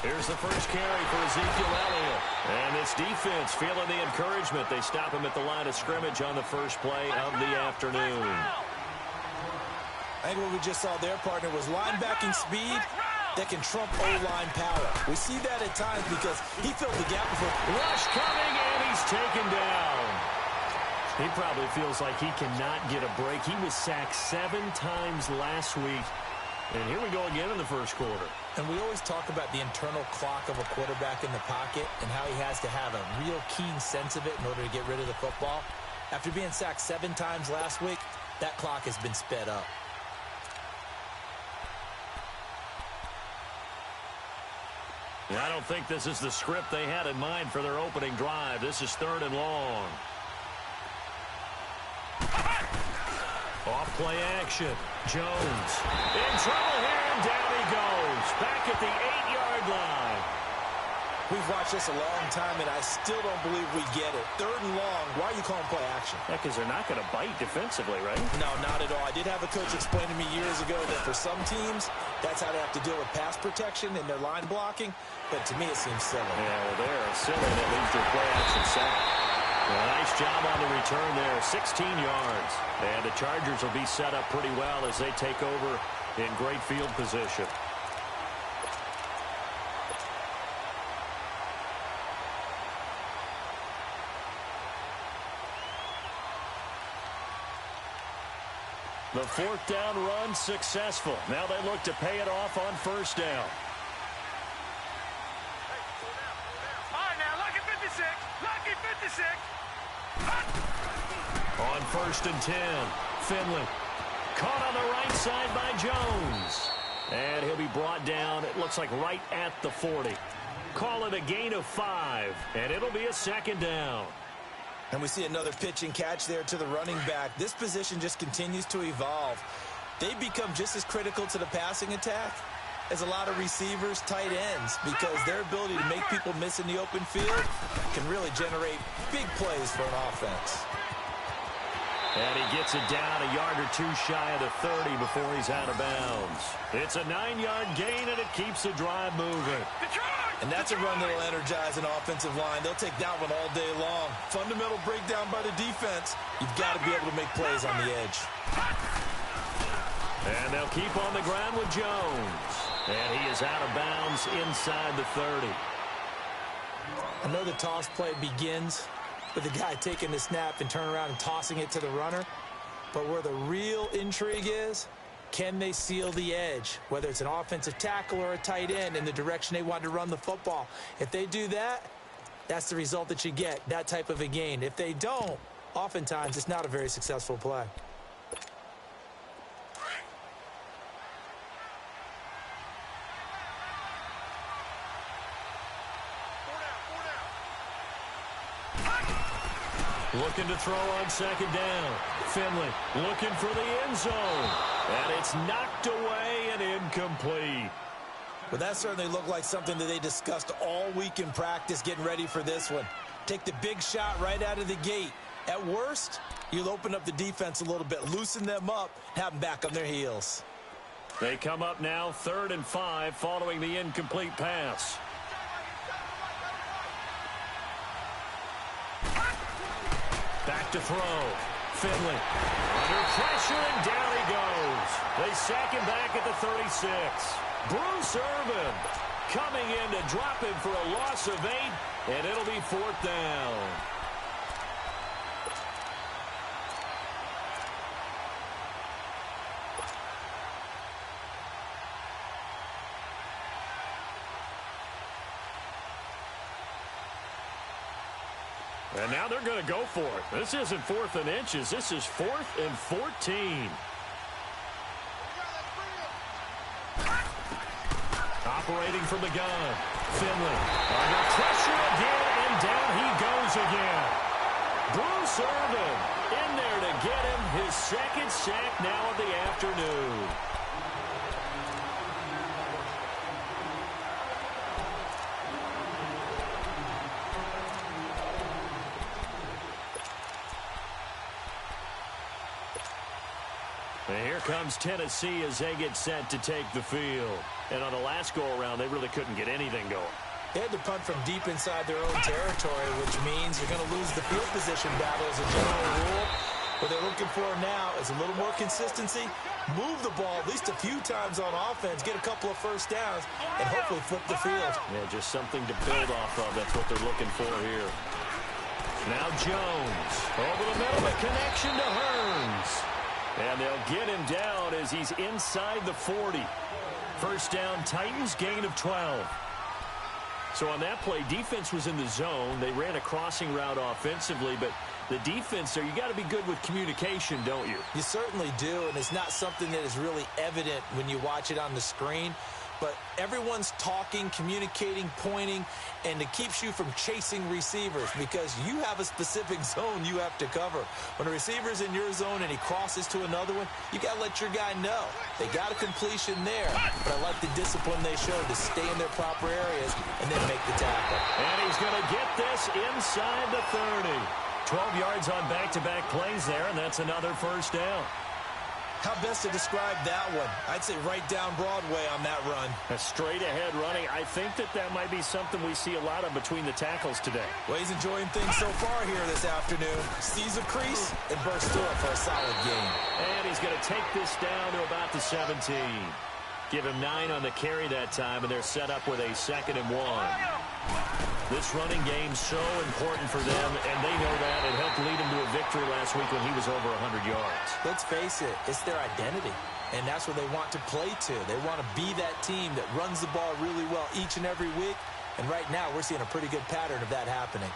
Here's the first carry for Ezekiel Elliott. And this defense feeling the encouragement. They stop him at the line of scrimmage on the first play of the afternoon. I think what we just saw there, partner, was linebacking speed that can trump O-line power. We see that at times because he filled the gap before. Rush coming, and he's taken down. He probably feels like he cannot get a break. He was sacked 7 times last week. And here we go again in the first quarter. And we always talk about the internal clock of a quarterback in the pocket and how he has to have a real keen sense of it in order to get rid of the football. After being sacked 7 times last week, that clock has been sped up. I don't think this is the script they had in mind for their opening drive. This is 3rd and long. Off play action. Jones in trouble here, and down he goes. Back at the 8-yard line. We've watched this a long time, and I still don't believe we get it. 3rd and long. Why are you calling play action? Yeah, because they're not going to bite defensively, right? No, not at all. I did have a coach explain to me years ago that for some teams, that's how they have to deal with pass protection and their line blocking. But to me, it seems silly. Yeah, well, they're silly. That leads to a play action sack. Well, nice job on the return there, 16 yards. And the Chargers will be set up pretty well as they take over in great field position. The 4th down run successful. Now they look to pay it off on 1st down. All right, now, lucky 56. Lucky 56. On 1st and 10, Finley caught on the right side by Jones. And he'll be brought down, it looks like right at the 40. Call it a gain of 5, and it'll be a 2nd down. And we see another pitch and catch there to the running back. This position just continues to evolve. They become just as critical to the passing attack as a lot of receivers, tight ends, because their ability to make people miss in the open field can really generate big plays for an offense. And he gets it down a yard or 2 shy of the 30 before he's out of bounds. It's a 9-yard gain, and it keeps the drive moving. And that's a run that'll energize an offensive line. They'll take that one all day long. Fundamental breakdown by the defense. You've got to be able to make plays on the edge. And they'll keep on the ground with Jones. And he is out of bounds inside the 30. I know the toss play begins with the guy taking the snap and turning around and tossing it to the runner. But where the real intrigue is, can they seal the edge, whether it's an offensive tackle or a tight end, in the direction they want to run the football? If they do that, that's the result that you get, that type of a gain. If they don't, oftentimes it's not a very successful play. Looking to throw on 2nd down. Finley looking for the end zone. And it's knocked away and incomplete. Well, that certainly looked like something that they discussed all week in practice getting ready for this one. Take the big shot right out of the gate. At worst, you'll open up the defense a little bit, loosen them up, have them back on their heels. They come up now 3rd and 5 following the incomplete pass. Back to throw. Finley under pressure, and down he goes. They sack him back at the 36. Bruce Irvin coming in to drop him for a loss of 8, and it'll be 4th down. And now they're going to go for it. This isn't 4th and inches. This is 4th and 14. Operating from the gun. Finley under pressure again, and down he goes again. Bruce Irvin in there to get him his 2nd sack now of the afternoon. And here comes Tennessee as they get set to take the field. And on the last go-around, they really couldn't get anything going. They had to punt from deep inside their own territory, which means you're going to lose the field position battle as a general rule. What they're looking for now is a little more consistency, move the ball at least a few times on offense, get a couple of first downs, and hopefully flip the field. Yeah, just something to build off of. That's what they're looking for here. Now Jones. Over the middle, a connection to Hearns. And they'll get him down as he's inside the 40. First down, Titans, gain of 12. So on that play, defense was in the zone. They ran a crossing route offensively, but the defense there, you got to be good with communication, don't you? You certainly do, and it's not something that is really evident when you watch it on the screen. But everyone's talking, communicating, pointing, and it keeps you from chasing receivers because you have a specific zone you have to cover. When a receiver's in your zone and he crosses to another one, you got to let your guy know. They got a completion there, but I like the discipline they showed to stay in their proper areas and then make the tackle. And he's going to get this inside the 30. 12 yards on back-to-back plays there, and that's another first down. How best to describe that one? I'd say right down Broadway on that run. A straight-ahead running. I think that might be something we see a lot of between the tackles today. Well, he's enjoying things so far here this afternoon. Sees a crease and bursts through it for a solid gain. And he's going to take this down to about the 17. Give him 9 on the carry that time, and they're set up with a 2nd and 1. This running game's so important for them, and they know that. It helped lead him to a victory last week when he was over 100 yards. Let's face it, it's their identity, and that's what they want to play to. They want to be that team that runs the ball really well each and every week, and right now we're seeing a pretty good pattern of that happening.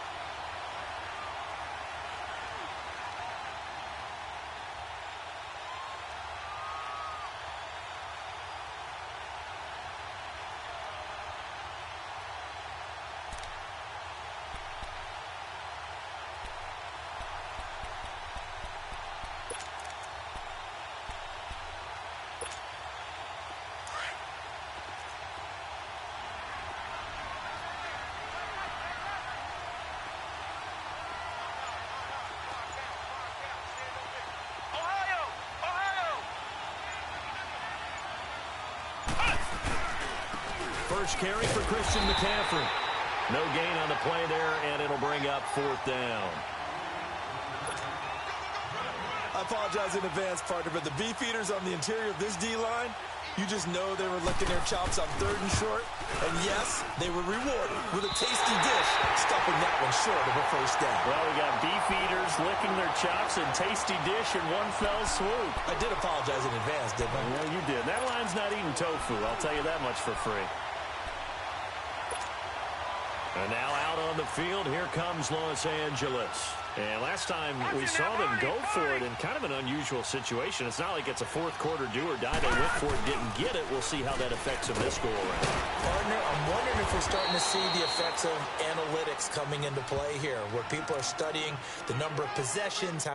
First carry for Christian McCaffrey. No gain on the play there, and it'll bring up 4th down. I apologize in advance, partner, but the beefeaters on the interior of this D-line, you just know they were licking their chops on 3rd and short. And yes, they were rewarded with a tasty dish, stuffing that one short of a first down. Well, we got beefeaters licking their chops and tasty dish in one fell swoop. I did apologize in advance, didn't I? Well, you did. That line's not eating tofu, I'll tell you that much for free. And now out on the field, here comes Los Angeles. And last time we saw them go for it in kind of an unusual situation. It's not like it's a 4th quarter do or die. They went for it, didn't get it. We'll see how that affects them this go-around. Partner, I'm wondering if we're starting to see the effects of analytics coming into play here, where people are studying the number of possessions, how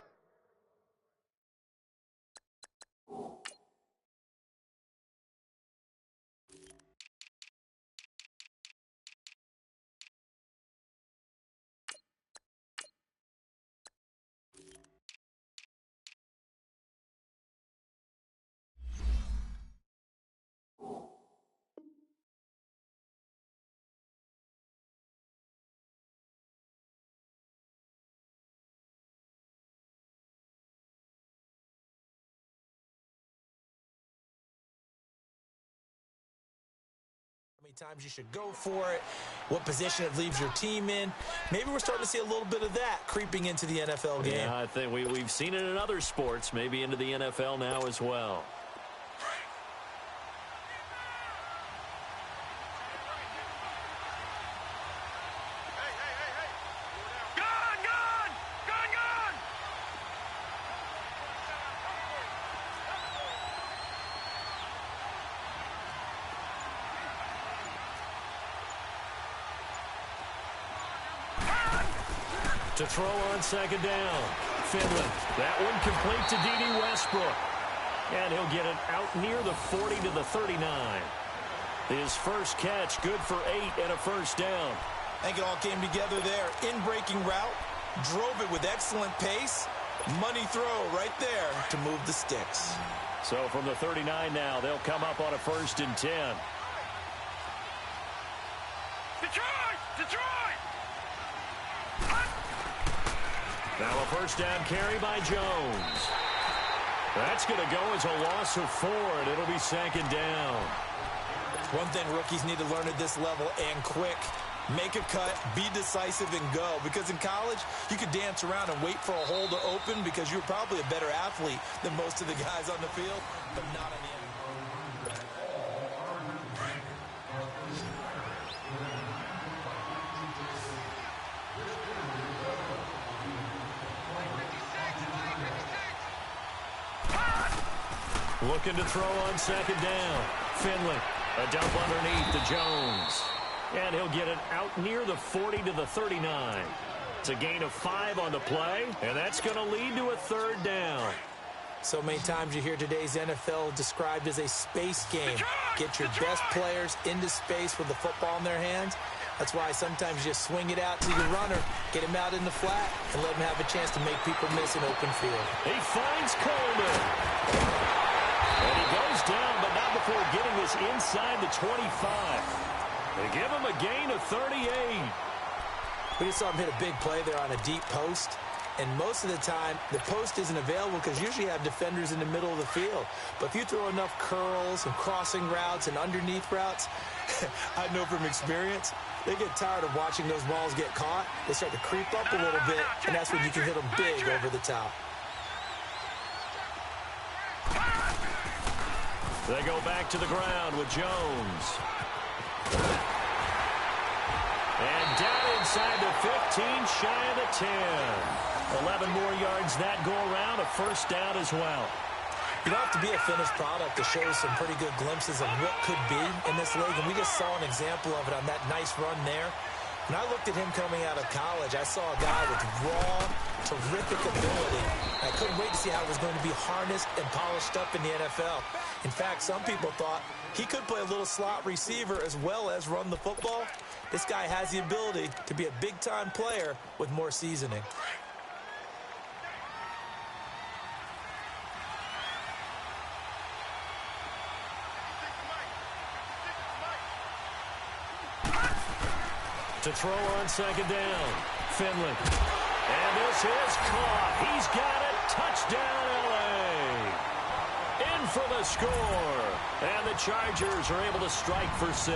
many times you should go for it, what position it leaves your team in. Maybe we're starting to see a little bit of that creeping into the NFL game. Yeah, I think we've seen it in other sports, maybe into the NFL now as well. To throw on 2nd down. Finley. That one complete to D.D. Westbrook. And he'll get it out near the 40 to the 39. His first catch, good for 8 and a first down. I think it all came together there. In-breaking route, drove it with excellent pace. Money throw right there to move the sticks. So from the 39 now, they'll come up on a 1st and 10. Detroit! Detroit! Now a 1st down carry by Jones. That's going to go as a loss of 4, and it'll be 2nd down. One thing rookies need to learn at this level, and quick, make a cut, be decisive, and go. Because in college, you could dance around and wait for a hole to open because you're probably a better athlete than most of the guys on the field, but not on the end. Looking to throw on 2nd down. Finley, a dump underneath to Jones. And he'll get it out near the 40 to the 39. It's a gain of 5 on the play, and that's going to lead to a 3rd down. So many times you hear today's NFL described as a space game. Get your best players into space with the football in their hands. That's why sometimes you just swing it out to your runner, get him out in the flat, and let him have a chance to make people miss an open field. He finds Coleman. And he goes down, but not before getting this inside the 25. They give him a gain of 38. We just saw him hit a big play there on a deep post. And most of the time, the post isn't available because usually you have defenders in the middle of the field. But if you throw enough curls and crossing routes and underneath routes, I know from experience, they get tired of watching those balls get caught. They start to creep up a little bit, and that's when you can hit them big over the top. They go back to the ground with Jones. And down inside the 15, shy of the 10. 11 more yards that go around, a 1st down as well. You don't have to be a finished product to show some pretty good glimpses of what could be in this league, and we just saw an example of it on that nice run there. When I looked at him coming out of college, I saw a guy with raw, terrific ability. I couldn't wait to see how it was going to be harnessed and polished up in the NFL. In fact, some people thought he could play a little slot receiver as well as run the football. This guy has the ability to be a big-time player with more seasoning. To throw on 2nd down, Finley. And this is caught. He's got it. Touchdown, L.A. In for the score. And the Chargers are able to strike for 6.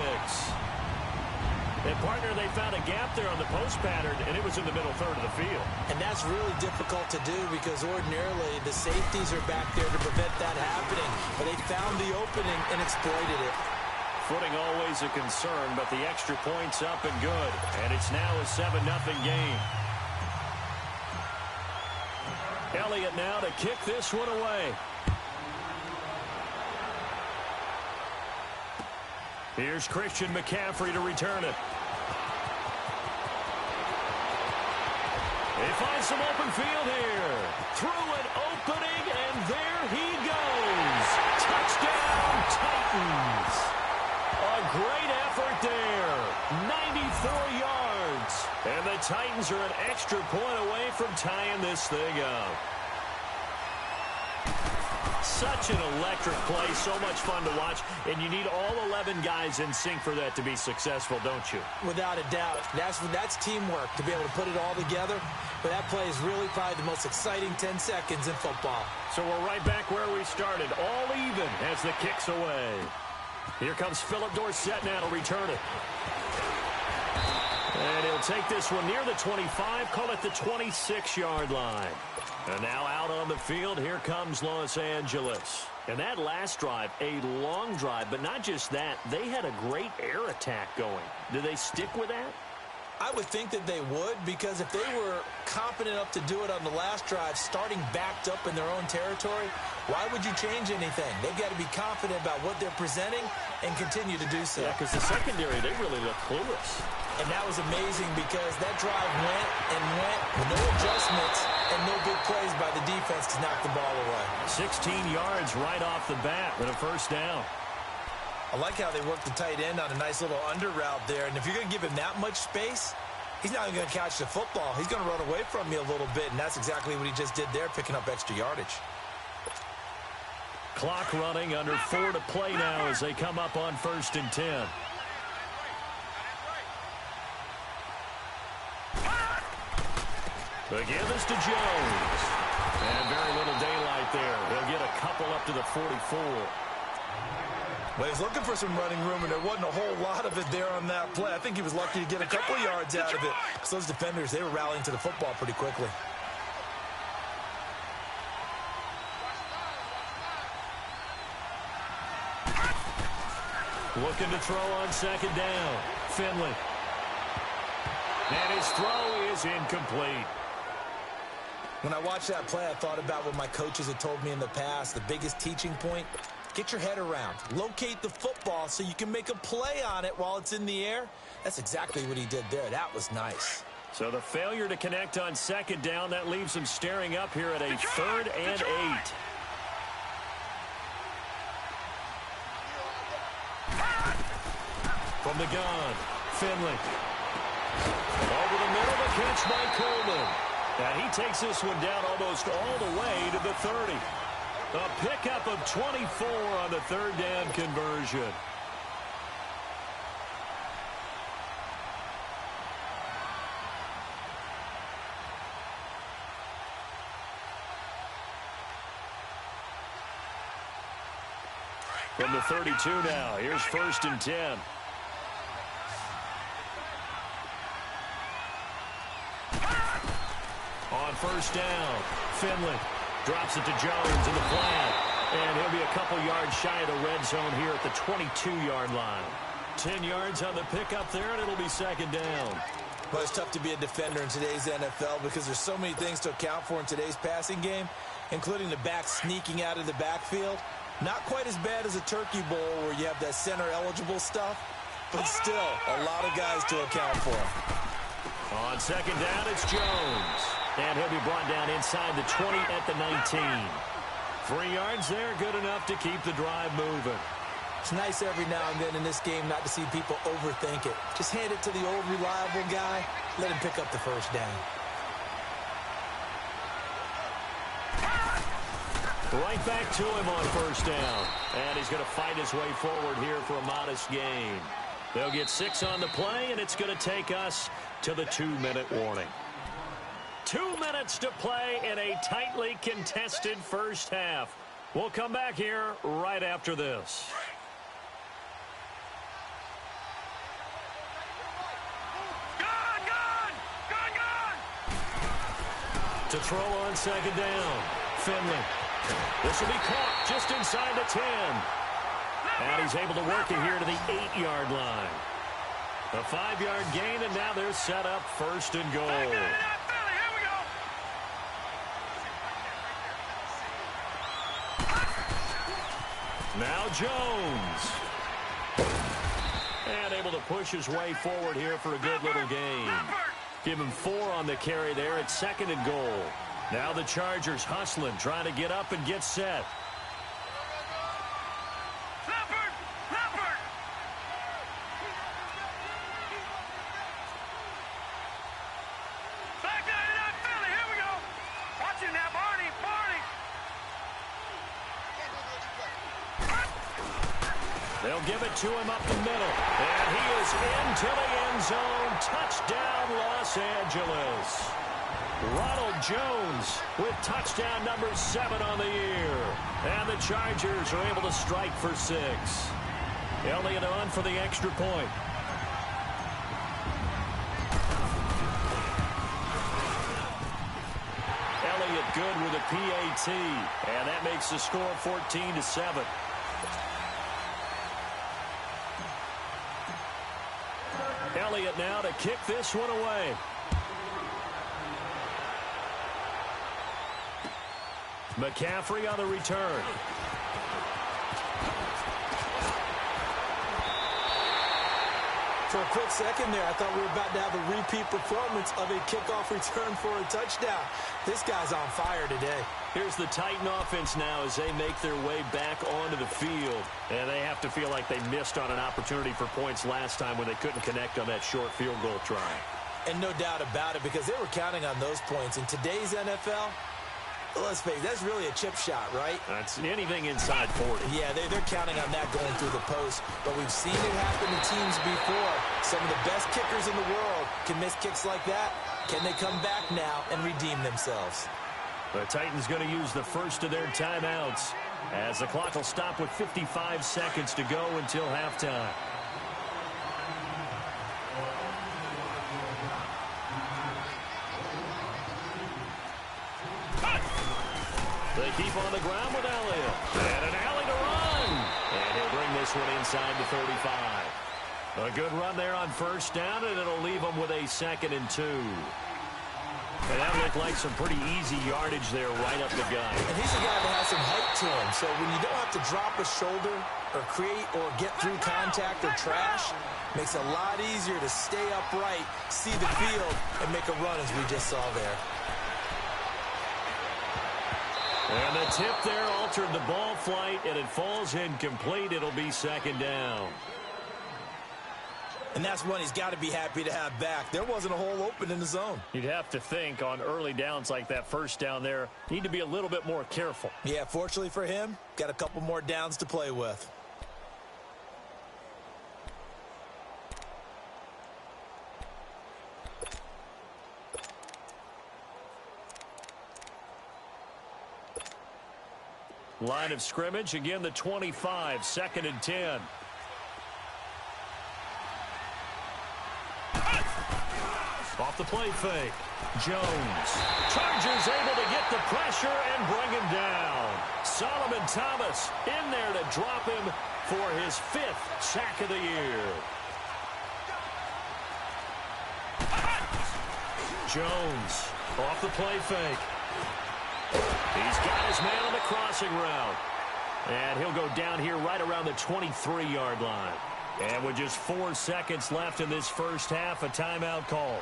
And, partner, they found a gap there on the post pattern, and it was in the middle third of the field. And that's really difficult to do because ordinarily the safeties are back there to prevent that happening. But they found the opening and exploited it. Footing always a concern, but the extra point's up and good. And it's now a 7-0 game. Elliott now to kick this one away. Here's Christian McCaffrey to return it. They find some open field here. Through an opening, and there he goes. Touchdown, Titans. A great effort there. 94 yards. And the Titans are an extra point away from tying this thing up. Such an electric play, so much fun to watch, and you need all 11 guys in sync for that to be successful, don't you? Without a doubt. That's teamwork to be able to put it all together. But that play is really probably the most exciting 10 seconds in football. So we're right back where we started, all even as the kick's away. Here comes Philip Dorsett now to return it. And he'll take this one near the 25, call it the 26-yard line. And now out on the field, here comes Los Angeles. And that last drive, a long drive, but not just that, they had a great air attack going. Do they stick with that? I would think that they would, because if they were competent enough to do it on the last drive, starting backed up in their own territory, why would you change anything? They've got to be confident about what they're presenting and continue to do so. Yeah, because the secondary, they really look clueless. And that was amazing because that drive went and went, no adjustments and no big plays by the defense to knock the ball away. 16 yards right off the bat with a 1st down. I like how they worked the tight end on a nice little under route there. And if you're going to give him that much space, he's not going to catch the football. He's going to run away from you a little bit, and that's exactly what he just did there, picking up extra yardage. Clock running, under 4 to play now as they come up on 1st and 10. The give is to Jones. And very little daylight there. He'll get a couple up to the 44. Well, he's looking for some running room, and there wasn't a whole lot of it there on that play. I think he was lucky to get a couple of yards out of it. Because those defenders, they were rallying to the football pretty quickly. Looking to throw on 2nd down. Finley. And his throw is incomplete. When I watched that play, I thought about what my coaches had told me in the past. The biggest teaching point, get your head around. Locate the football so you can make a play on it while it's in the air. That's exactly what he did there. That was nice. So the failure to connect on 2nd down, that leaves him staring up here at a 3rd and 8. From the gun, Finley. Over the middle, the catch by Coleman. And he takes this one down almost all the way to the 30. A pickup of 24 on the 3rd down conversion. From the 32 now, here's 1st and 10. On 1st down, Finley drops it to Jones in the flat. And he'll be a couple yards shy of the red zone here at the 22-yard line. 10 yards on the pickup there, and it'll be 2nd down. Well, it's tough to be a defender in today's NFL because there's so many things to account for in today's passing game, including the back sneaking out of the backfield. Not quite as bad as a turkey bowl where you have that center-eligible stuff, but still a lot of guys to account for. On 2nd down, it's Jones. And he'll be brought down inside the 20 at the 19. 3 yards there, good enough to keep the drive moving. It's nice every now and then in this game not to see people overthink it. Just hand it to the old reliable guy, let him pick up the 1st down. Right back to him on 1st down. And he's going to fight his way forward here for a modest gain. They'll get 6 on the play, and it's going to take us to the 2-minute warning. 2 minutes to play in a tightly contested first half. We'll come back here right after this. To throw on 2nd down, Finley. This will be caught just inside the 10. And he's able to work it here to the 8-yard line. A 5-yard gain, and now they're set up 1st and goal. Now Jones. And able to push his way forward here for a good little gain. Give him 4 on the carry there at 2nd and goal. Now the Chargers hustling, trying to get up and get set. They'll give it to him up the middle. And he is into the end zone. Touchdown, Los Angeles. Ronald Jones with touchdown number 7 on the year. And the Chargers are able to strike for 6. Elliott on for the extra point. Elliott good with a PAT. And that makes the score 14-7. Elliott now to kick this one away. McCaffrey on the return. For a quick second there, I thought we were about to have a repeat performance of a kickoff return for a touchdown. This guy's on fire today. Here's the Titan offense now as they make their way back onto the field. And they have to feel like they missed on an opportunity for points last time when they couldn't connect on that short field goal try. And no doubt about it, because they were counting on those points. In today's NFL, Let's face it, that's really a chip shot, right? That's anything inside 40. Yeah, they're counting on that going through the post, but we've seen it happen to teams before. Some of the best kickers in the world can miss kicks like that. Can they come back now and redeem themselves? The Titans going to use the first of their timeouts as the clock will stop with 55 seconds to go until halftime. They keep on the ground with Elliott. And an alley to run. And he'll bring this one inside the 35. A good run there on first down, and it'll leave them with a 2nd and 2. And that looked like some pretty easy yardage there right up the gut. And he's a guy that has some height to him, so when you don't have to drop a shoulder or create or get through contact or trash, makes it a lot easier to stay upright, see the field, and make a run as we just saw there. And the tip there altered the ball flight, and it falls incomplete. It'll be 2nd down. And that's one he's got to be happy to have back. There wasn't a hole open in the zone. You'd have to think on early downs like that first down there, need to be a little bit more careful. Yeah, fortunately for him, got a couple more downs to play with. Line of scrimmage, again the 25, 2nd and 10. Off the play fake. Jones. Chargers able to get the pressure and bring him down. Solomon Thomas in there to drop him for his 5th sack of the year. Jones off the play fake. He's got his man on the crossing route. And he'll go down here right around the 23-yard line. And with just 4 seconds left in this first half, a timeout call.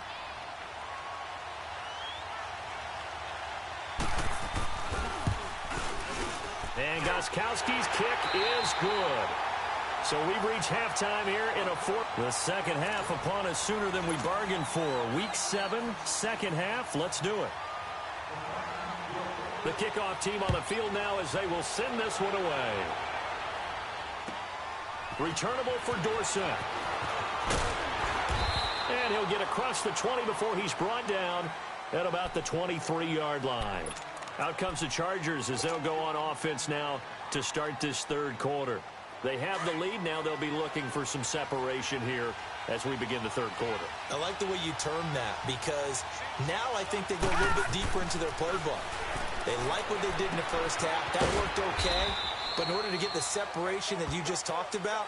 And Gostkowski's kick is good. So we've reached halftime here in a fourth. The second half upon us sooner than we bargained for. Week 7, second half. Let's do it. The kickoff team on the field now as they will send this one away. Returnable for Dorsett. And he'll get across the 20 before he's brought down at about the 23-yard line. Out comes the Chargers as they'll go on offense now to start this third quarter. They have the lead. Now they'll be looking for some separation here as we begin the third quarter. I like the way you term that because now I think they go a little bit deeper into their playbook. They like what they did in the first half. That worked okay. But in order to get the separation that you just talked about,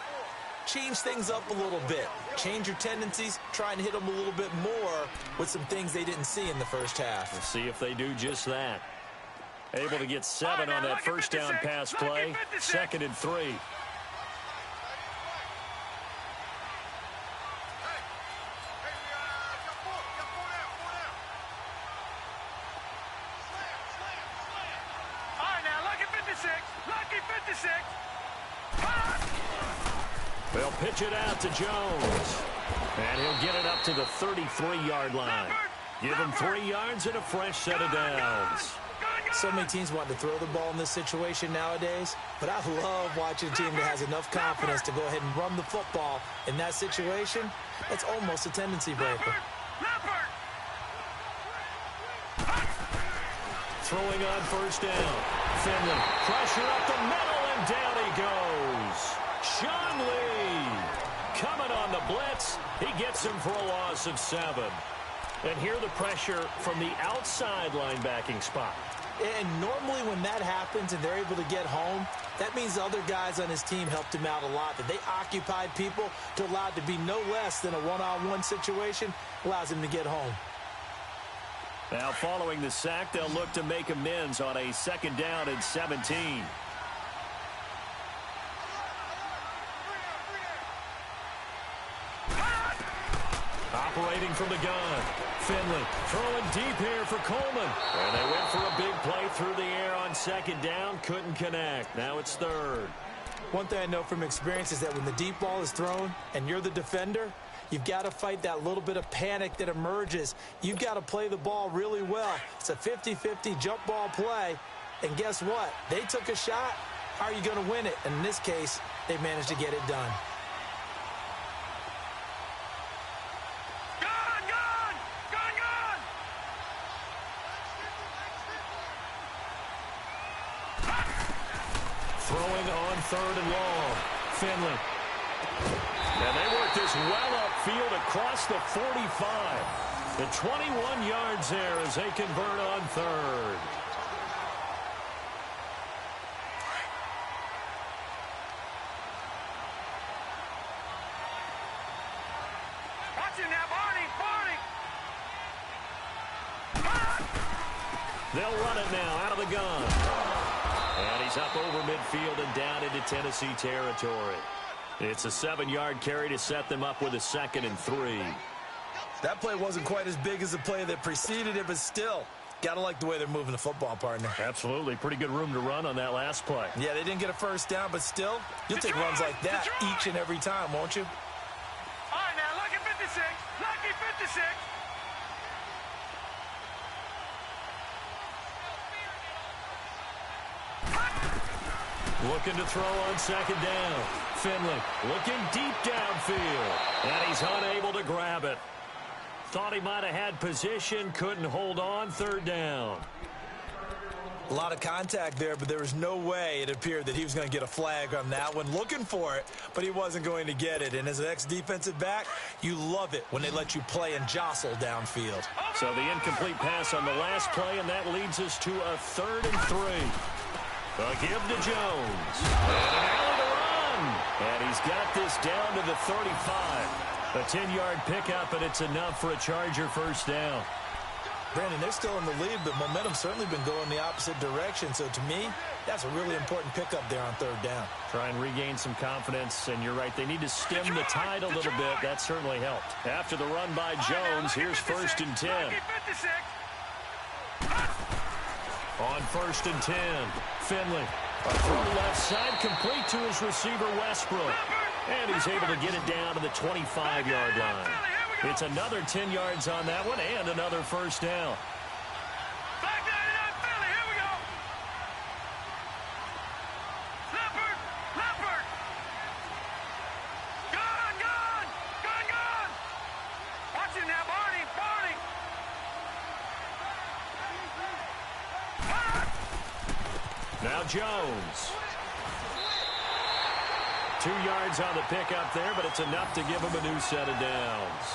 change things up a little bit. Change your tendencies. Try and hit them a little bit more with some things they didn't see in the first half. We'll see if they do just that. Able to get 7 on that first down pass play. 2nd and 3. They'll pitch it out to Jones. And he'll get it up to the 33-yard line. Give him 3 yards and a fresh set of downs. So many teams want to throw the ball in this situation nowadays, but I love watching a team that has enough confidence to go ahead and run the football in that situation. That's almost a tendency breaker. Throwing on first down. Finley, pressure up the middle, and down he goes. Sean Lee coming on the blitz. He gets him for a loss of 7. And here the pressure from the outside linebacking spot. And normally when that happens and they're able to get home, that means the other guys on his team helped him out a lot. That they occupied people to allow it to be no less than a one-on-one situation, allows him to get home. Now following the sack, they'll look to make amends on a 2nd down and 17. Operating from the gun. Finley throwing deep here for Coleman. And they went for a big play through the air on 2nd down. Couldn't connect. Now it's 3rd. One thing I know from experience is that when the deep ball is thrown and you're the defender, You've got to fight that little bit of panic that emerges. You've got to play the ball really well. It's a 50-50 jump ball play. And guess what? They took a shot. How are you going to win it? And in this case, they managed to get it done. Throwing on 3rd and long. Finley. And they work this well upfield across the 45. The 21 yards there as they convert on 3rd. Watch it now, Barney! They'll run it now out of the gun. And he's up over midfield and down into Tennessee territory. It's a 7-yard carry to set them up with a 2nd and 3. That play wasn't quite as big as the play that preceded it, but still, got to like the way they're moving the football, partner. Absolutely. Pretty good room to run on that last play. Yeah, they didn't get a first down, but still, you'll take runs like that each and every time, won't you? All right, now, lucky 56. Lucky 56. Looking to throw on 2nd down. Finley looking deep downfield. And he's unable to grab it. Thought he might have had position, couldn't hold on. 3rd down. A lot of contact there, but there was no way it appeared that he was going to get a flag on that one. Looking for it, but he wasn't going to get it. And as an ex-defensive back, you love it when they let you play and jostle downfield. So the incomplete pass on the last play, and that leads us to a 3rd and 3. A give to Jones. And an alley to run. And he's got this down to the 35. A 10-yard pickup, and it's enough for a Charger first down. Brandon, they're still in the lead, but momentum's certainly been going the opposite direction. So to me, that's a really important pickup there on 3rd down. Try and regain some confidence, and you're right. They need to stem the tide a little bit. That certainly helped. After the run by Jones, here's 1st and 10. On 1st and 10, Finley. A throw left side, complete to his receiver, Westbrook. And he's able to get it down to the 25-yard line. It's another 10 yards on that one and another first down. Back 99 Philly, here we go. Leopard. Gun. Watch it now, Barney. Now Jones. 2 yards on the pickup there, but it's enough to give him a new set of downs.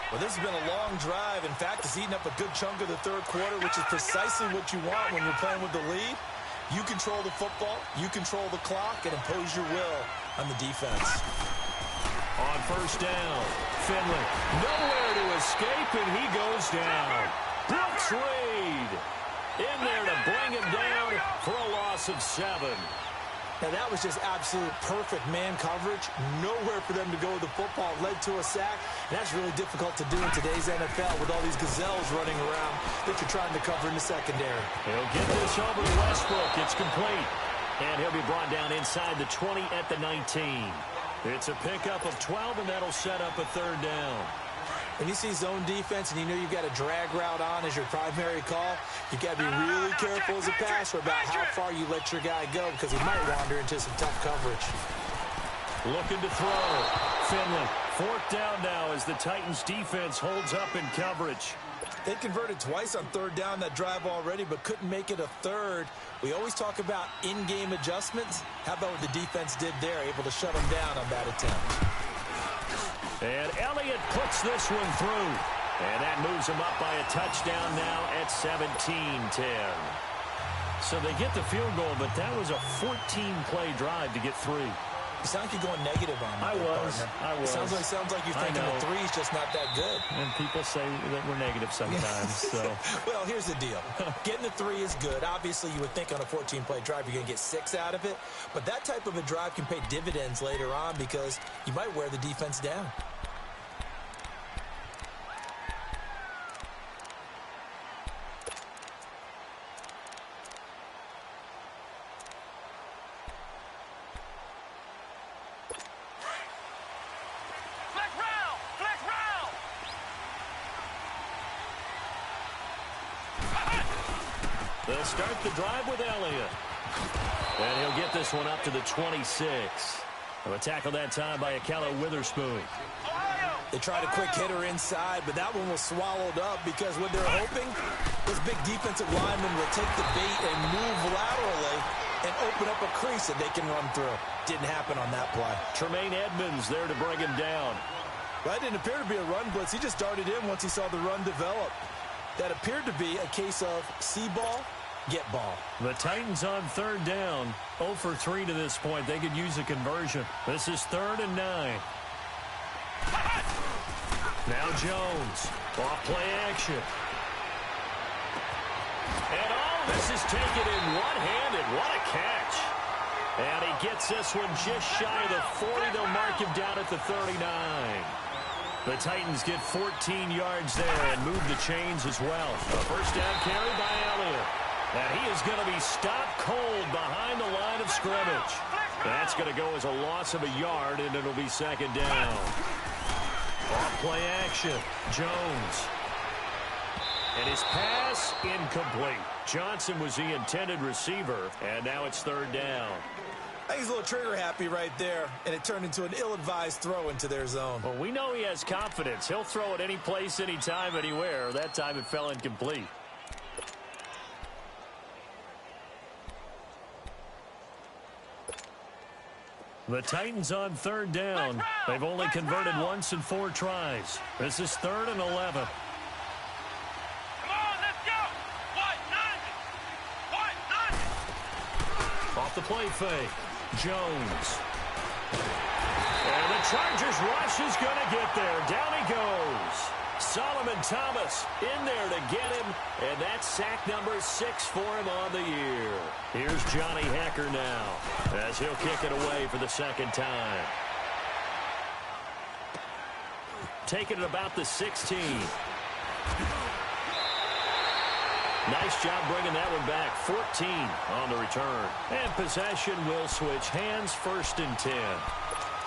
Well, this has been a long drive. In fact, it's eaten up a good chunk of the 3rd quarter, which is precisely what you want when you're playing with the lead. You control the football, you control the clock, and impose your will on the defense. On 1st down, Finley. Nowhere to escape, and he goes down. Brooks Reed in there to bring him down for a loss of 7. Now, that was just absolute perfect man coverage. Nowhere for them to go with the football. Led to a sack. And that's really difficult to do in today's NFL with all these gazelles running around that you're trying to cover in the secondary. He'll get this over to Westbrook. It's complete. And he'll be brought down inside the 20 at the 19. It's a pickup of 12, and that'll set up a 3rd down. When you see zone defense and you know you've got a drag route on as your primary call, you've got to be really careful as a passer about how far you let your guy go because he might wander into some tough coverage. Looking to throw. Finley. 4th down now as the Titans defense holds up in coverage. They converted twice on 3rd down that drive already, but couldn't make it a 3rd. We always talk about in-game adjustments. How about what the defense did there, able to shut them down on that attempt? And Elliott puts this one through. And that moves him up by a touchdown now at 17-10. So they get the field goal, but that was a 14-play drive to get 3. You sound like you're going negative on me. I was. It sounds like you're thinking the 3's just not that good. And people say that we're negative sometimes. So. Well, here's the deal. Getting the 3 is good. Obviously, you would think on a 14-play drive you're going to get 6 out of it. But that type of a drive can pay dividends later on because you might wear the defense down. Flex They'll start the drive with Elliott. And he'll get this one up to the 26. A tackle that time by Akello Witherspoon. They tried a quick hitter inside, but that one was swallowed up because what they're hoping, this big defensive lineman will take the bait and move laterally and open up a crease that they can run through. Didn't happen on that play. Tremaine Edmonds there to bring him down. Well, that didn't appear to be a run blitz. He just darted in once he saw the run develop. That appeared to be a case of see ball, get ball. The Titans on third down. 0 for 3 to this point. They could use a conversion. This is 3rd and 9. Now Jones. Off play action. And all this is taken in one-handed. What a catch. And he gets this one just shy of the 40. They'll mark him down at the 39. The Titans get 14 yards there and move the chains as well. A first down carry by Elliott. And he is going to be stopped cold behind the line of scrimmage. That's going to go as a loss of a yard, and it'll be 2nd down. Off play action. Jones. And his pass incomplete. Johnson was the intended receiver, and now it's 3rd down. I think he's a little trigger happy right there, and it turned into an ill-advised throw into their zone. Well, we know he has confidence. He'll throw it any place, anytime, anywhere. That time it fell incomplete. The Titans on 3rd down. They've only converted once in 4 tries. This is 3rd and 11. Come on, let's go. Off the play fake. Jones. And the Chargers rush is going to get there. Down he goes. Solomon Thomas in there to get him. And that's sack number 6 for him on the year. Here's Johnny Hecker now as he'll kick it away for the 2nd time. Taking it about the 16. Nice job bringing that one back. 14 on the return. And possession will switch hands. 1st and 10.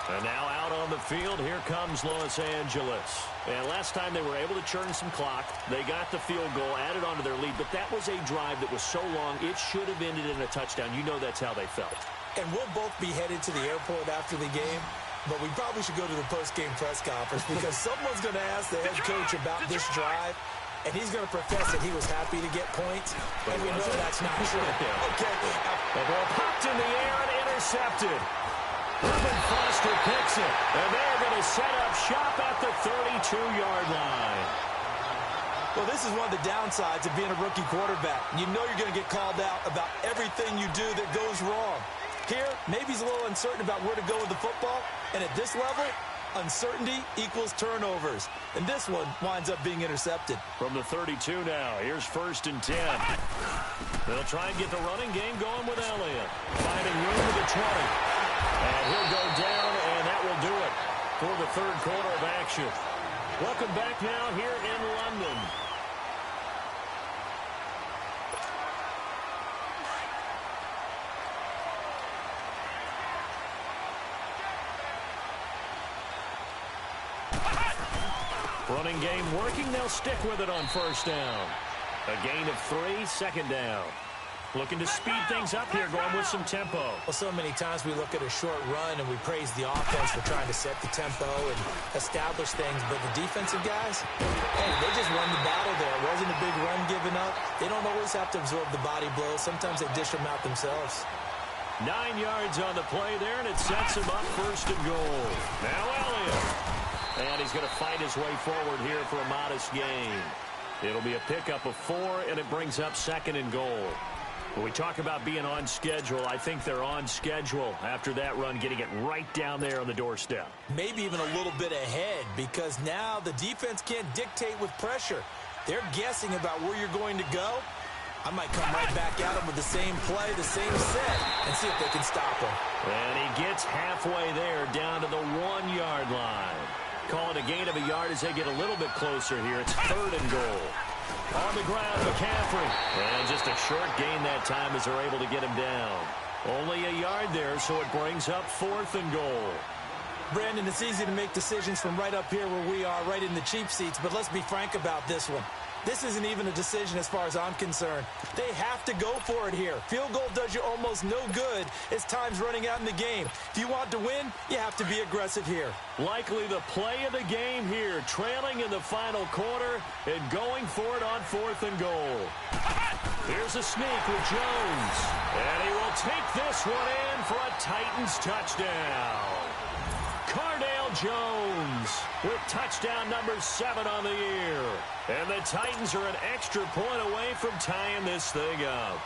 And now out on the field, here comes Los Angeles. And last time they were able to churn some clock. They got the field goal, added on to their lead. But that was a drive that was so long, it should have ended in a touchdown. You know that's how they felt. And we'll both be headed to the airport after the game. But we probably should go to the post-game press conference because someone's going to ask the head coach about this drive. And he's going to profess that he was happy to get points. And we know that's not true. Okay. The ball popped in the air and intercepted. Urban Foster picks it. And they're going to set up shop at the 32-yard line. Well, this is one of the downsides of being a rookie quarterback. You know you're going to get called out about everything you do that goes wrong. Here, maybe he's a little uncertain about where to go with the football. And at this level, uncertainty equals turnovers. And this one winds up being intercepted. From the 32 now, here's 1st and 10. They'll try and get the running game going with Elliott. Finding room to the 20. And he'll go down, and that will do it for the 3rd quarter of action. Welcome back now here in London. Running game working. They'll stick with it on 1st down. A gain of 3, 2nd down. Looking to speed things up here, going with some tempo. Well, so many times we look at a short run and we praise the offense for trying to set the tempo and establish things. But the defensive guys, hey, they just won the battle there. It wasn't a big run given up. They don't always have to absorb the body blows. Sometimes they dish them out themselves. 9 yards on the play there, and it sets him up 1st and goal. Now Elliott. And he's going to fight his way forward here for a modest gain. It'll be a pickup of 4, and it brings up 2nd and goal. When we talk about being on schedule, I think they're on schedule after that run, getting it right down there on the doorstep. Maybe even a little bit ahead because now the defense can't dictate with pressure. They're guessing about where you're going to go. I might come right back at them with the same play, the same set, and see if they can stop him. And he gets halfway there down to the 1-yard line. Call it a gain of a yard as they get a little bit closer here. It's 3rd and goal. On the ground, McCaffrey. And just a short gain that time as they're able to get him down. Only a yard there, so it brings up 4th and goal. Brandon, it's easy to make decisions from right up here where we are, right in the cheap seats, but let's be frank about this one. This isn't even a decision as far as I'm concerned. They have to go for it here. Field goal does you almost no good as time's running out in the game. If you want to win, you have to be aggressive here. Likely the play of the game here, trailing in the final quarter and going for it on 4th and goal. Here's a sneak with Jones. And he will take this one in for a Titans touchdown. Cardale Jones with touchdown number 7 on the year. And the Titans are an extra point away from tying this thing up.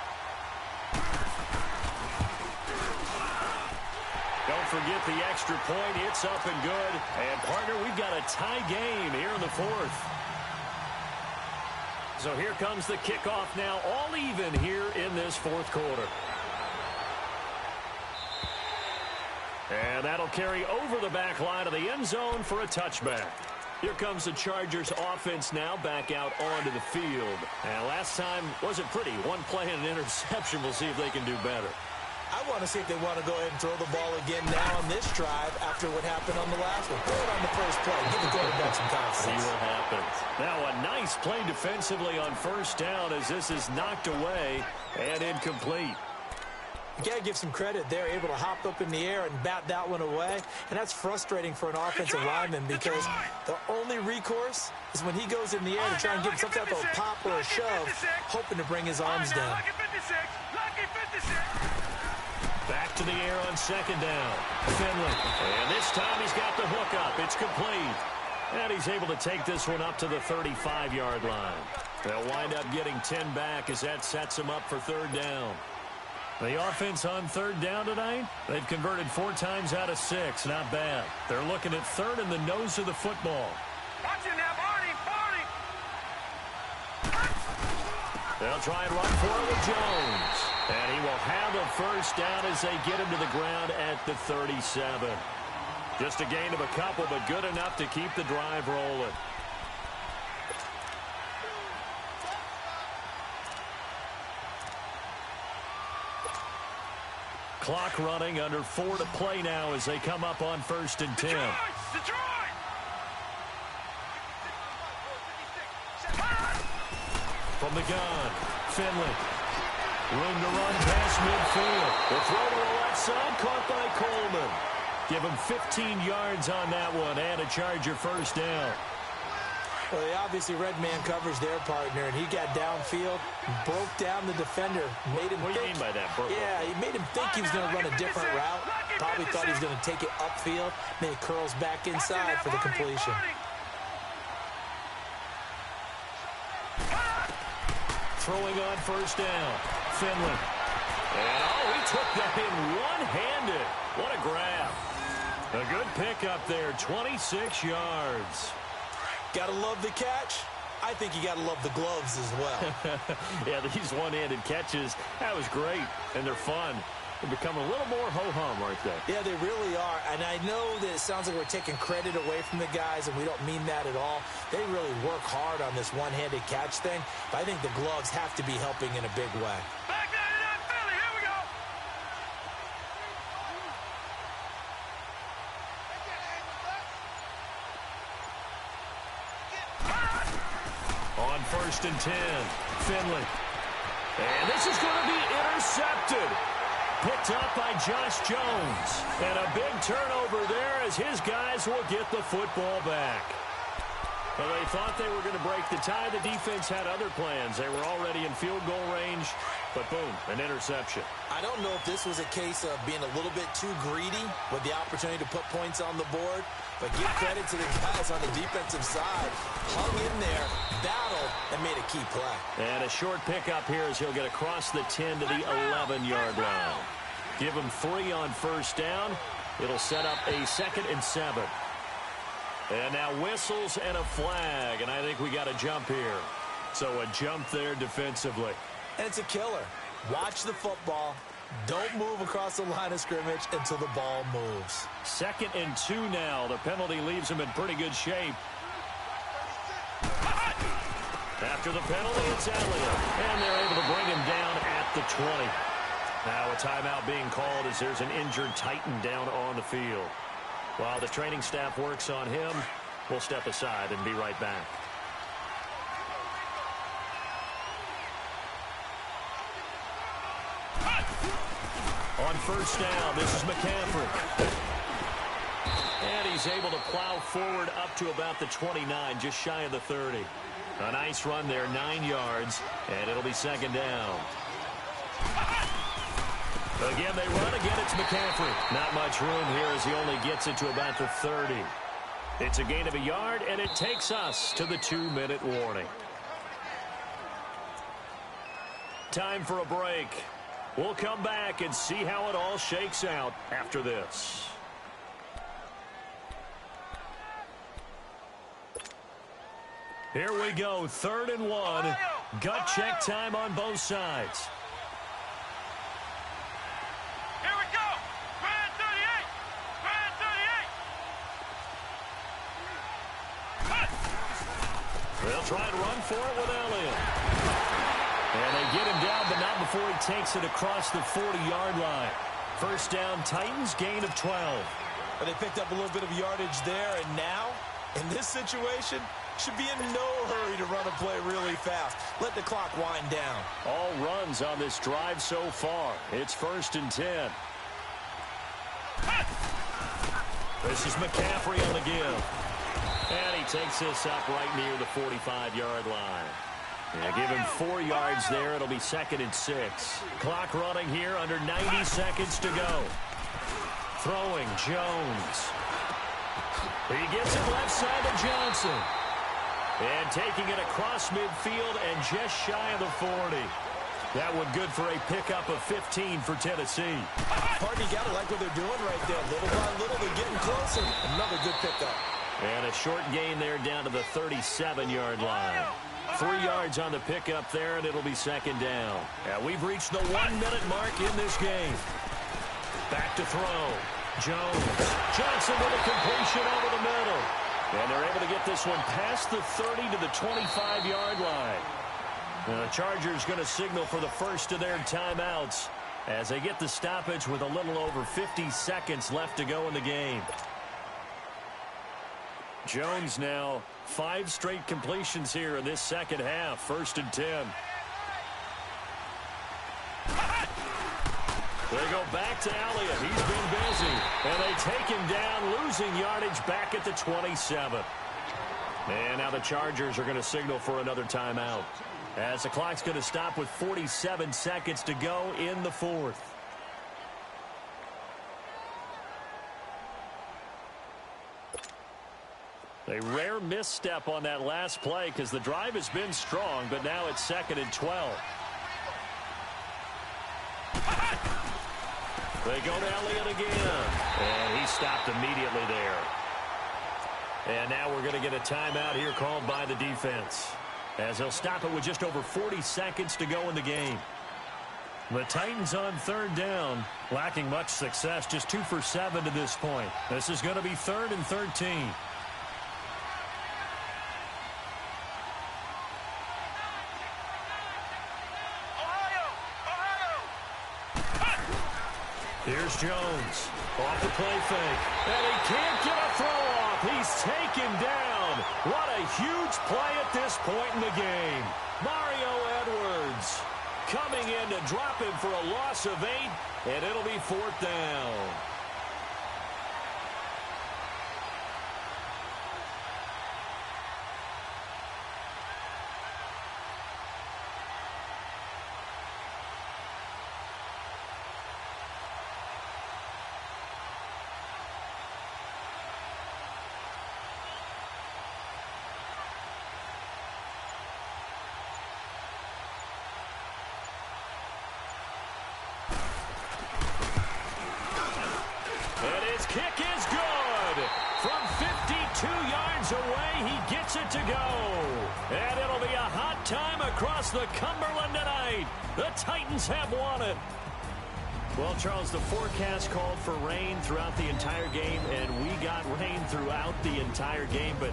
Don't forget the extra point. It's up and good. And, partner, we've got a tie game here in the 4th. So here comes the kickoff now, all even here in this 4th quarter. And that'll carry over the back line of the end zone for a touchback. Here comes the Chargers offense now back out onto the field. And last time wasn't pretty. One play and an interception. We'll see if they can do better. I want to see if they want to go ahead and throw the ball again now on this drive after what happened on the last one. Throw it on the first play. Give the quarterback some confidence. See what happens. Now a nice play defensively on 1st down as this is knocked away and incomplete. You got to give some credit. They're able to hop up in the air and bat that one away. And that's frustrating for an offensive lineman because the only recourse is when he goes in the air to try and get some type of a pop or a shove, hoping to bring his arms down. Back to the air on 2nd down. Finley. And this time he's got the hook up. It's complete. And he's able to take this one up to the 35-yard line. They'll wind up getting 10 back as that sets him up for 3rd down. The offense on 3rd down tonight, they've converted 4 times out of 6. Not bad. They're looking at 3rd in the nose of the football. Watch it now, Barney. They'll try and run for it with Jones. And he will have a 1st down as they get him to the ground at the 37. Just a gain of a couple, but good enough to keep the drive rolling. Clock running, under 4 to play now as they come up on 1st and 10. Detroit! From the gun, Finley. Room to run past midfield. The throw to the left side, caught by Coleman. Give him 15 yards on that one and a Charger 1st down. Well, they obviously red man coverage their partner, and he got downfield, broke down the defender, made him What do you mean by that, bro? Yeah, he made him think he was going to run a different route. Probably thought he was going to take it upfield. Then he curls back inside for the completion. Throwing on 1st down, Finley. And, he took that in one-handed. What a grab. A good pickup there, 26 yards. Got to love the catch. I think you got to love the gloves as well. Yeah, these one-handed catches, that was great, and they're fun. They become a little more ho-hum, aren't they? Yeah, they really are. And I know that it sounds like we're taking credit away from the guys, and we don't mean that at all. They really work hard on this one-handed catch thing, but I think the gloves have to be helping in a big way. Back 99 Philly, here we go. On 1st and 10, Finley. And this is going to be intercepted. Picked up by Josh Jones. And a big turnover there as his guys will get the football back. Well, they thought they were going to break the tie. The defense had other plans. They were already in field goal range, but boom, an interception. I don't know if this was a case of being a little bit too greedy with the opportunity to put points on the board, but give credit to the guys on the defensive side. Hung in there, battled, and made a key play. And a short pickup here as he'll get across the 10 to the 11-yard line. Give him 3 on 1st down. It'll set up a 2nd and 7. And now whistles and a flag, and I think we got a jump here. So a jump there defensively. And it's a killer. Watch the football. Don't move across the line of scrimmage until the ball moves. 2nd and 2 now. The penalty leaves him in pretty good shape. After the penalty, it's Elliott. And they're able to bring him down at the 20. Now a timeout being called as there's an injured Titan down on the field. While the training staff works on him, we'll step aside and be right back. On first down, this is McCaffrey. And he's able to plow forward up to about the 29, just shy of the 30. A nice run there, 9 yards, and it'll be second down. Again, they run. Again, it's McCaffrey. Not much room here as he only gets it to about the 30. It's a gain of a yard, and it takes us to the 2-minute warning. Time for a break. We'll come back and see how it all shakes out after this. Here we go, 3rd and 1. Gut check time on both sides. Here we go. Grand 38. Grand 38. They'll try and run for it with Elliott. And they get him down, but not before he takes it across the 40-yard line. First down, Titans, gain of 12. But they picked up a little bit of yardage there, and now, in this situation, should be in no hurry to run a play really fast. Let the clock wind down. All runs on this drive so far. It's 1st and 10. This is McCaffrey on the give. And he takes this up right near the 45-yard line. Yeah, give him 4 yards there. It'll be 2nd and 6. Clock running here under 90 seconds to go. Throwing, Jones. He gets it left side to Johnson. And taking it across midfield and just shy of the 40. That one good for a pickup of 15 for Tennessee. Hardly got it like what they're doing right there. Little by little, they're getting closer. Another good pickup. And a short gain there down to the 37-yard line. 3 yards on the pickup there, and it'll be 2nd down. And we've reached the 1-minute mark in this game. Back to throw. Jones. Johnson with a completion over the middle. And they're able to get this one past the 30 to the 25-yard line. And the Chargers going to signal for the first of their timeouts as they get the stoppage with a little over 50 seconds left to go in the game. Jones now 5 straight completions here in this second half. 1st and 10. They go back to Elliott. He's been busy. And they take him down, losing yardage back at the 27. And now the Chargers are going to signal for another timeout, as the clock's going to stop with 47 seconds to go in the 4th. A rare misstep on that last play because the drive has been strong, but now it's 2nd and 12. They go to Elliott again, and he stopped immediately there. And now we're going to get a timeout here called by the defense, as they'll stop it with just over 40 seconds to go in the game. The Titans on 3rd down, lacking much success, just 2 for 7 to this point. This is going to be 3rd and 13. Here's Jones. Off the play fake. And he can't get a throw off. He's taken down. What a huge play at this point in the game. Mario Edwards coming in to drop him for a loss of 8, and it'll be 4th down. Kick is good. From 52 yards away, he gets it to go. And it'll be a hot time across the Cumberland tonight. The Titans have won it. Well, Charles, the forecast called for rain throughout the entire game, and we got rain throughout the entire game. But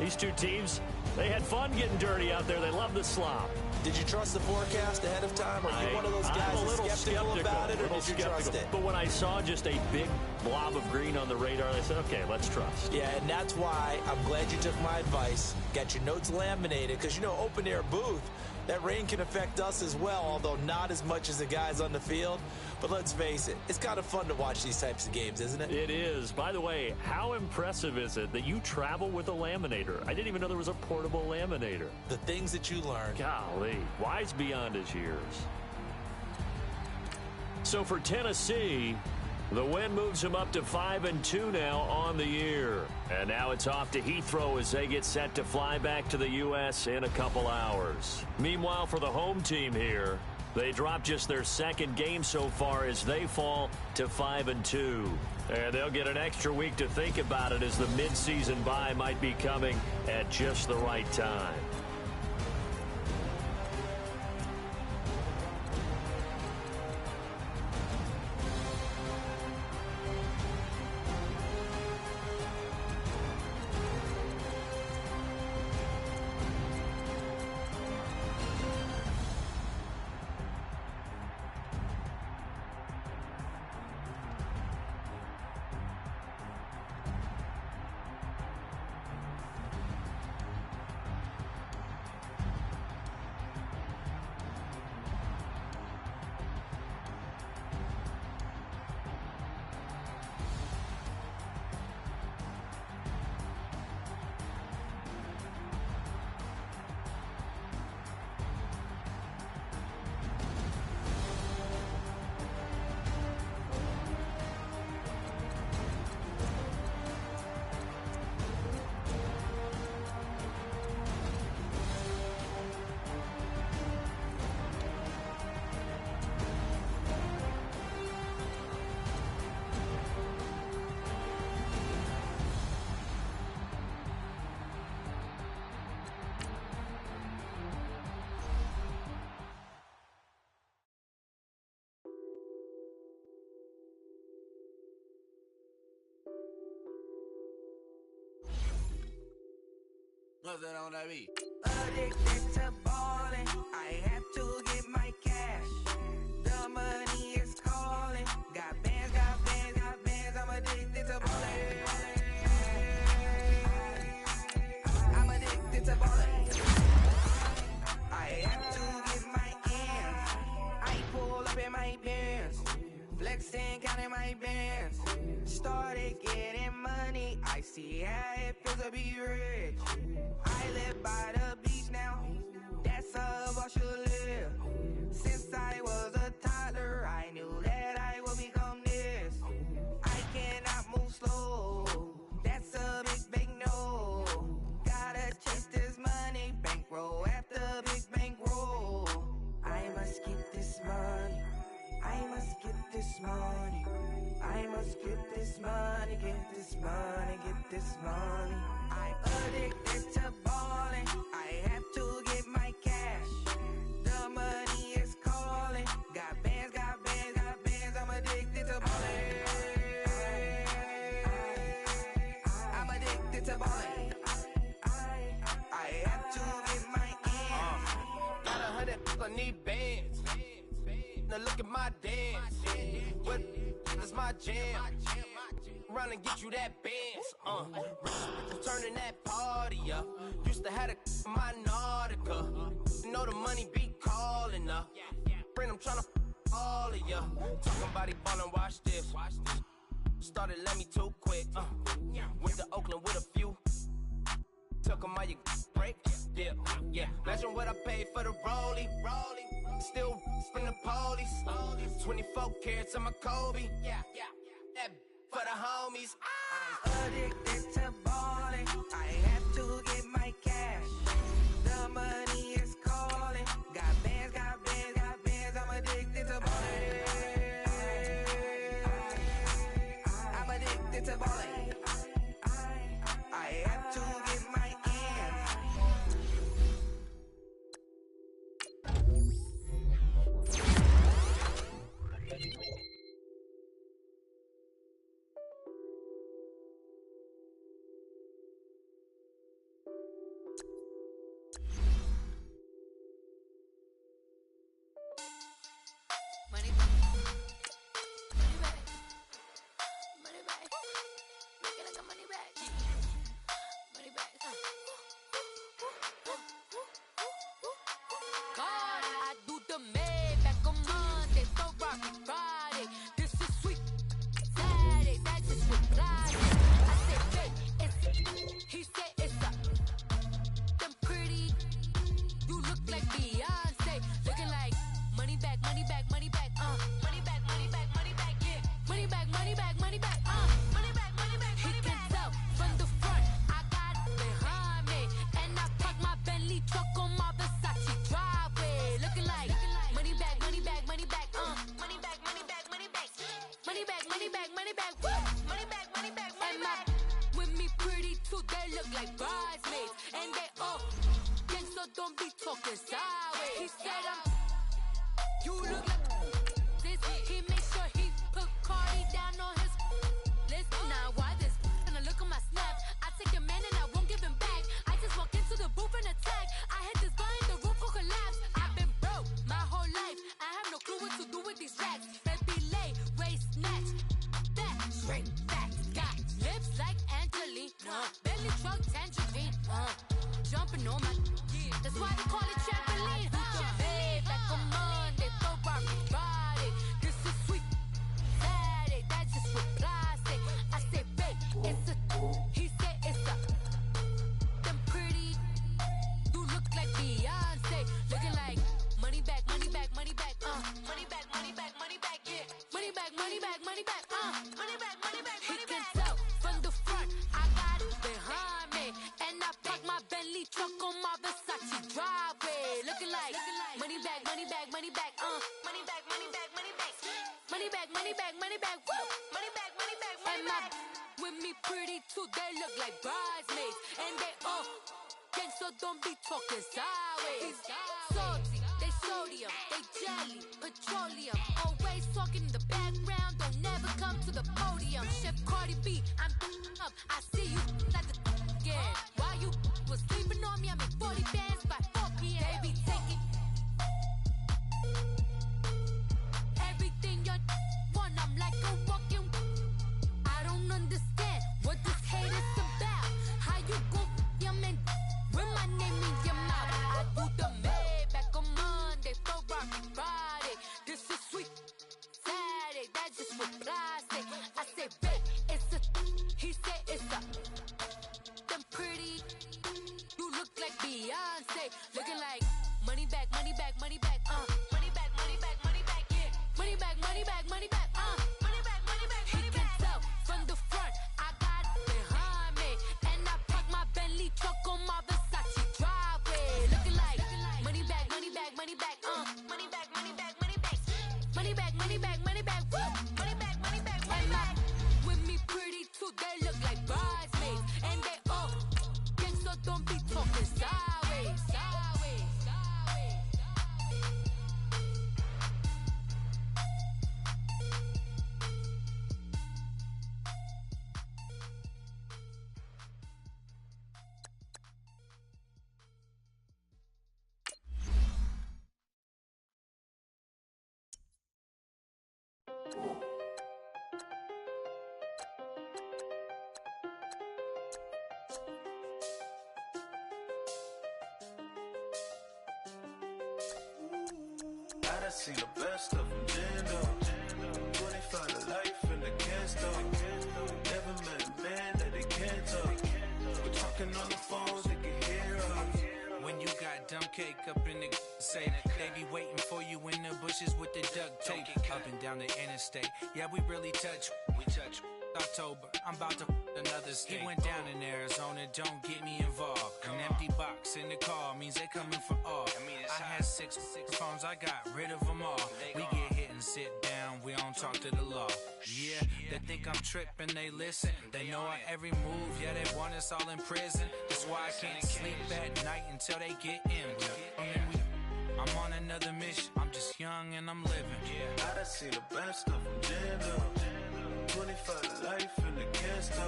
These two teams, they had fun getting dirty out there. They love the slop. Did you trust the forecast ahead of time? Are you one of those guys that's skeptical about it, or did you trust it? But when I saw just a big blob of green on the radar, I said, okay, let's trust. Yeah, and that's why I'm glad you took my advice. Got your notes laminated, because, open air booth, that rain can affect us as well, although not as much as the guys on the field. But let's face it, it's kind of fun to watch these types of games, isn't it? It is. By the way, how impressive is it that you travel with a laminator? I didn't even know there was a portable laminator. The things that you learn. Golly, wise beyond his years. So for Tennessee, the win moves them up to 5-2 now on the year. And now it's off to Heathrow as they get set to fly back to the U.S. in a couple hours. Meanwhile, for the home team here, they dropped just their second game so far as they fall to 5-2. And they'll get an extra week to think about it as the midseason bye might be coming at just the right time. What's that on that beat? Addicted to ballin', I have to get my cash. The money is calling. Got bands, I'm addicted to ballin'. I'm addicted to ballin'. I have to get my ends. I pull up in my Benz, flexing, counting my bands. Started getting money, I see how it feels to be rich. I live by the beach now, that's how I should live. Since I was a toddler, I knew that I would become this. I cannot move slow, that's a big no. Gotta chase this money, bankroll after big bankroll. I must get this money, I must get this money. I must get this money, get this money, get this money. I'm addicted to ballin', I have to get my cash. The money is calling. Got bands, I'm addicted to ballin'. I'm addicted to ballin'. I have to get my ends. Got 100, I need bands. Now look at my dance. What is my jam? Run and get you that bands. Turning that party up. Used to have a my Nautica. Know the money be calling up. Friend, I'm tryna all of ya. Talking about he ballin', watch this. Started let me too quick. Went to Oakland with a few. Took 'em all you break. Yeah. Imagine what I paid for the rollie. Still from the police. 24 carats on my Kobe. That for the homies. I'm addicted to ballin', I have to get my cash. The money is calling. Got bands, I'm addicted to ballin'. I'm addicted to ballin'. I have to get my too, they look like bridesmaids. And they all gang, so don't be talking sideways. He said you look like this. He made sure he put Cardi down on his list. Now why this? Gonna look at my snap. I take your man and I won't give him back. I just walk into the booth and attack. I hit this button, the roof will collapse. I've been broke my whole life. I have no clue what to do with these racks. Baby lay, waist snatch, that straight back. Got lips like Angelina, belly truck tangerine. Jumping on my, that's why they call it trampoline. Hey, back on Monday, throw rock body. This is sweet Saturday, that's just with plastic. I say, babe, it's a, he said it's a. Them pretty, you look like Beyonce, looking like money back, money back, money back, money back, money back, money back, yeah, money back, money back, money back, money back, money back, money back. He can tell from the front, I got it behind me, and I park my Bentley truck on my Versace driveway, looking like money back, money back, money back, money back, money back, money back, money back, money back, money back, woo, money back, money back, money back. With me pretty too, they look like bridesmaids, and they all gang, so don't be talking sideways. Salty, they sodium, they jelly, petroleum, always talking in the background, don't never come to the podium. Chef Cardi B, I'm up, I see you like the again. While you was sleeping on me, I made 40 bands by 4 p.m. They be taking everything you want, I'm like a walking. I don't understand what this hate is about. How you gon' your man with my name in your mouth? I do the Maybach on Monday, throw rock Friday. This is sweet Saturday, that's just for plastic. I say, babe, it's a, he said it's a. Them pretty, you look like Beyonce, looking like money back, money back, money back, money back, money back, money back, yeah, money back, money back, money back, money back, money back, money back. He can tell from the front, I got it behind me, and I park my Bentley truck on my Versace driveway, looking like money back, money back, money back, money back, money back, money back, money back, money back, money back, woo, money back, money back, money back. With me pretty too, they look like bridesmaids, and they all gang, so don't be talking sideways, sideways, sideways. I done seen the best of them, Jando. 25 to life in the can't stop. Never met a man that they can't talk. We're talking on the phones, they can hear us. When you got dumb cake up in the say, they be waiting for you in the bushes with the duct tape. Up and down the interstate, yeah, we really touch. We touch. October, I'm about to another state. He went down in Arizona, don't get me involved. An empty box in the car means they coming for all. I had six phones, I got rid of them all. We get hit and sit down, we don't talk to the law. Yeah, they think I'm tripping, they listen. They know our every move, yeah, they want us all in prison. That's why I can't sleep at night until they get in. I'm on another mission, I'm just young and I'm living. I done seen the best of them, Jando. 25 to life in the can't stop.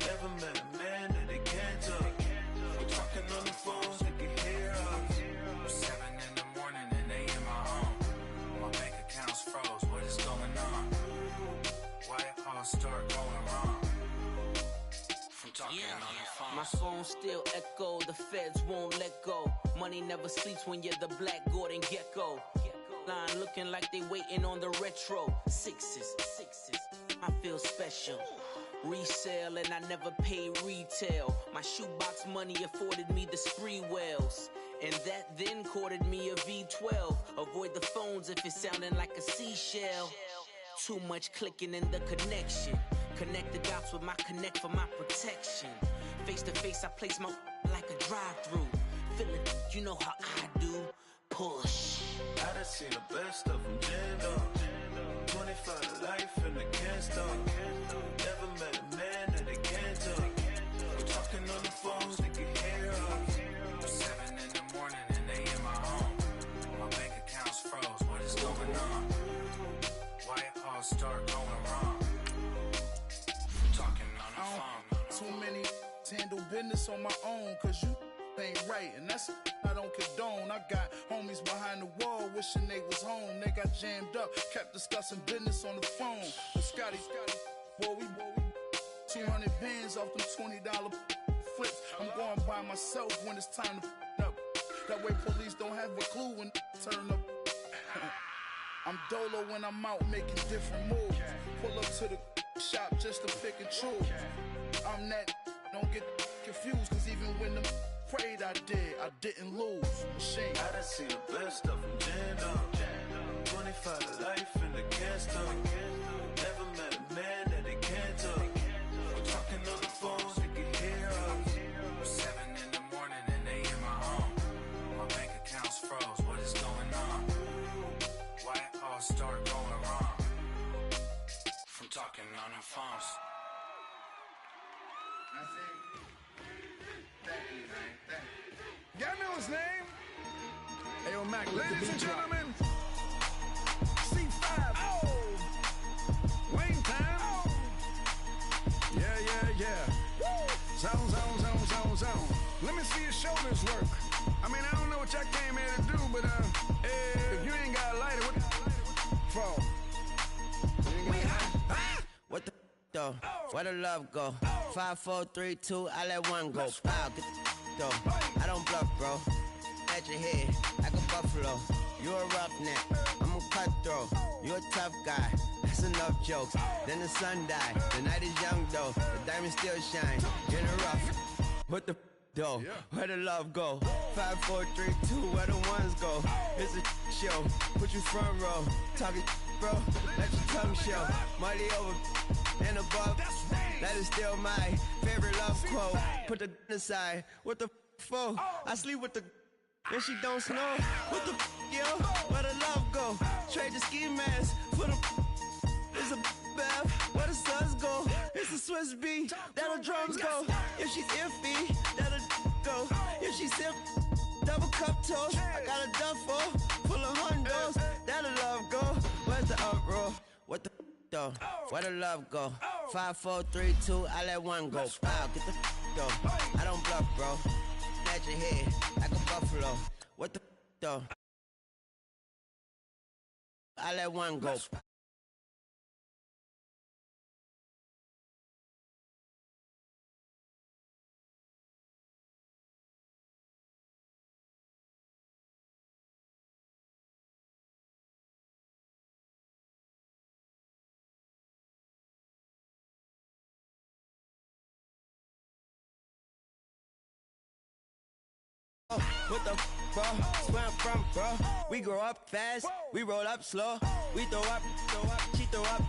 Never met a man that they can't talk. We're talking on the phones, they can hear us. 7 in the morning and they in my home. My bank account's froze, what is going on? Why it all start going wrong? From talking on the phone. My phone still echo, the feds won't let go. Money never sleeps when you're the Black Gordon Gecko. Line looking like they waiting on the retro. Sixes, I feel special. Resale and I never pay retail. My shoebox money afforded me the spree wells. And that then courted me a V12. Avoid the phones if it's sounding like a seashell. Too much clicking in the connection. Connect the dots with my connect for my protection. Face to face I place my like a drive-through. Feel it, you know how I do. Push. I done seen the best of them, Jando. 25 to life in the can't stop. Never met a man that they can't talk. We're Too many handle business on my own, cause you ain't right, and that's I don't condone. I got homies behind the wall wishing they was home. They got jammed up, kept discussing business on the phone. But Scotty, boy, we 200 bands off them $20 flips. I'm going by myself when it's time to up. That way police don't have a clue when turn up. I'm dolo when I'm out making different moves. Pull up to the shop just to pick and choose. I'm that, don't get confused, cause even when the prayed I didn't lose. Machine. I done seen the best of them jammed up. 25 to life in the gas tub. Never met a man that they can't talk. Talking on the phone, they can hear us. 7 in the morning and they in my home. My bank account's froze, what is going on? Why it all start going wrong? From talking on the phones. Y'all know his name? Hey, yo, Mac, Ladies and gentlemen, C5. Oh! Wayne time. Oh! Yeah. Zone. Let me see your shoulders work. I mean, I don't know what y'all came here to do, but if you ain't got a lighter, what for? We hot. What the though? Where the love go? 5, 4, 3, 2, I let one go. Wow, get the though. I don't bluff, bro. At your head, like a buffalo. You a roughneck, I'm a cutthroat. You a tough guy, that's enough jokes. Then the sun died, the night is young though. The diamonds still shine, in the rough. What the though? Where the love go? 5, 4, 3, 2, where the ones go? It's a show, put you front row. Talking bro, let your tongue show. Money over and above, that is still my favorite love quote. Put the aside, what the for? I sleep with the and she don't snow. What the yo? Where the love go? Trade the ski mask for the it's a bath. Where the suns go? It's a Swiss beat. That'll drums go. If she's iffy, that'll go. If she's simp, double cup toast. I got a duffel full of hundos. That'll love go. Where's the uproar? What the though? Where the love go? 5, 4, 3, 2, I let one go. Wow, get the though. I don't bluff, bro. At your head, like a buffalo. What the though? I let one go. What the bro? Where I'm from, bro? We grow up fast, we roll up slow. We throw up, she throw up.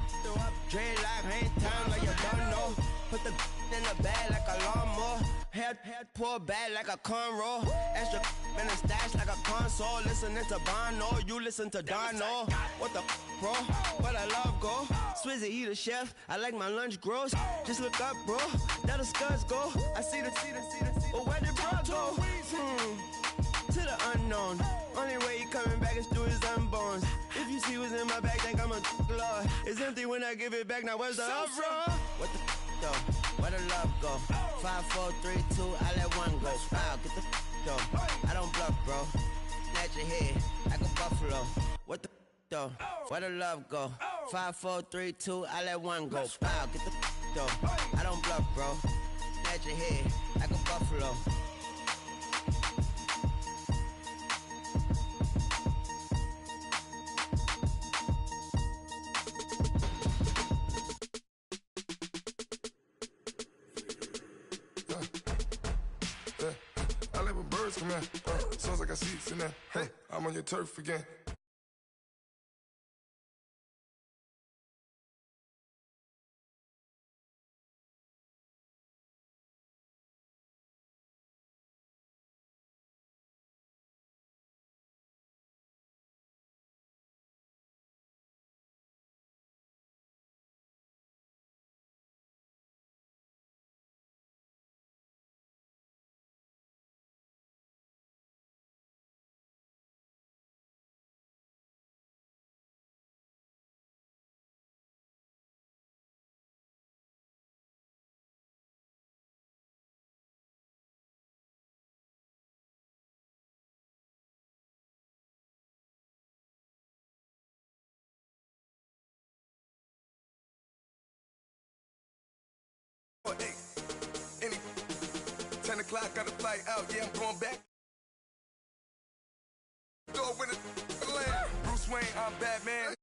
Dread like hang time like you don't know. Put the in the bag like a lawnmower. Head pull back like a cornrow. Extra in the stash like a console. Listening to Bono, you listen to Dono. What the bro? Where I love go? Swizzy, he the chef. I like my lunch gross. Just look up, bro. That'll scuds go. I see the. But where did bro go? To the unknown. Only way he coming back is through his unborns. If you see what's in my bag, think I'm a lord. It's empty when I give it back. Now where's the uproar? What the though? Where the love go? 5, 4, 3, 2, I let one go. Wow, get the though. I don't bluff, bro. At your head, like a buffalo. What the though? Where the love go? 5, 4, 3, 2, I let one go. Wow, get the though. I don't bluff, bro. At your head, like a buffalo. I let my birds come in. Sounds like I see seats in there. Hey, I'm on your turf again. Hey, any 10 o'clock, got a flight out, yeah, I'm going back. Door with a land. Bruce Wayne, I'm Batman.